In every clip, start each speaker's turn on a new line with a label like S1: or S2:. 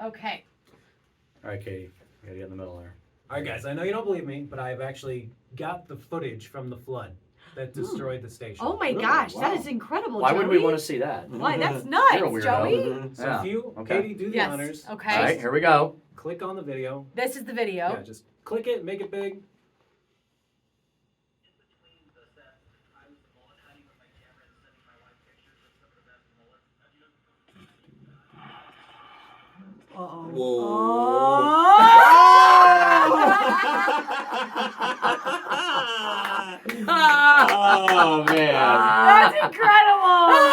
S1: Okay.
S2: All right, Katie. You gotta get in the middle there.
S3: All right, guys. I know you don't believe me, but I've actually got the footage from the flood that destroyed the station.
S1: Oh my
S4: Really?
S1: gosh,
S4: Wow.
S1: that is incredible.
S2: Why
S1: Joey.
S2: would we want to see that?
S1: Why? That's
S2: You're a
S1: nuts,
S2: weirdo.
S1: Joey.
S3: So
S2: Yeah.
S3: if you,
S2: Okay.
S3: Katie, do the
S1: Yes.
S3: honors.
S1: Okay.
S2: All right, here we go.
S3: Click on the video.
S1: This is the video.
S3: Yeah, just click it, make it big.
S1: Uh-oh.
S4: Oh man.
S1: That's incredible.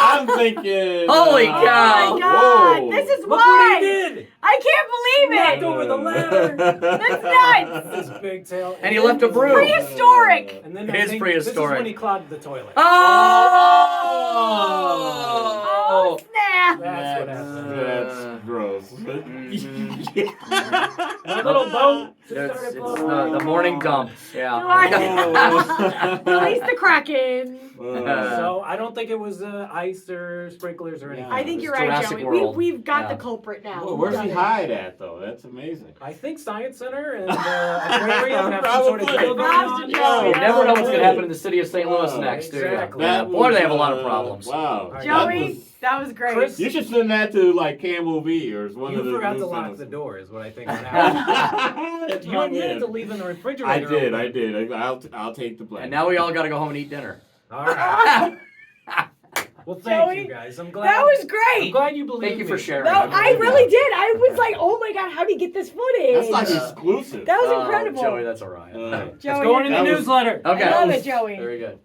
S4: I'm thinking.
S2: Holy
S1: Oh
S2: cow.
S1: my god.
S4: Whoa.
S1: This is
S3: Look
S1: why.
S3: what he did!
S1: I can't believe
S3: Knocked
S1: it.
S3: over the ladder.
S1: That's nuts.
S3: This big tail.
S2: And he left a broom.
S1: Prehistoric.
S3: And then
S2: It
S3: I
S2: is
S3: think
S2: prehistoric.
S3: This is when he clogged the toilet.
S1: Oh, snap.
S3: That's what happened.
S4: That's gross.
S3: And a little boat just
S2: It's
S3: started blowing.
S2: the morning dump. Yeah.
S1: Release the Kraken.
S3: So I don't think it was ice or sprinklers or anything.
S4: Yeah.
S1: I think you're
S2: It's
S1: right,
S2: Jurassic
S1: Joey.
S2: World.
S1: We've got
S2: Yeah.
S1: the culprit now.
S4: Well, where's
S1: We've
S4: he
S1: got it.
S4: hide at though? That's amazing.
S3: I think Science Center and aquarium have some sort of
S4: Probably.
S3: deal going
S1: Props
S3: on.
S1: to Joey.
S2: You never know what's going to happen in the city of St. Louis
S4: Oh,
S2: next, do you?
S3: exactly.
S2: Yeah.
S4: That
S2: Boy,
S4: was,
S2: they have a lot of problems.
S4: Wow.
S3: Right.
S1: Joey, that was great.
S3: Chris-
S4: You should send that to like Camel V or one of the.
S3: You forgot to
S4: news
S3: lock
S4: channels.
S3: the door, is what I think. happened. You admitted to leaving the refrigerator.
S4: I did. I'll take the blame.
S2: And now we all got to go home and eat dinner.
S3: All right. Well, thank
S1: Joey,
S3: you guys. I'm glad.
S1: That was
S3: I'm
S1: great.
S3: glad you believe
S2: Thank you for
S3: me.
S2: sharing.
S1: No, I really did. I was like, oh my god, how did he get this footage?
S4: That's like exclusive.
S1: That was
S2: Oh,
S1: incredible.
S2: Joey, that's all right.
S1: Joey,
S3: It's going in the
S4: That was-
S3: newsletter.
S2: Okay.
S1: I love it, Joey.
S2: Very good.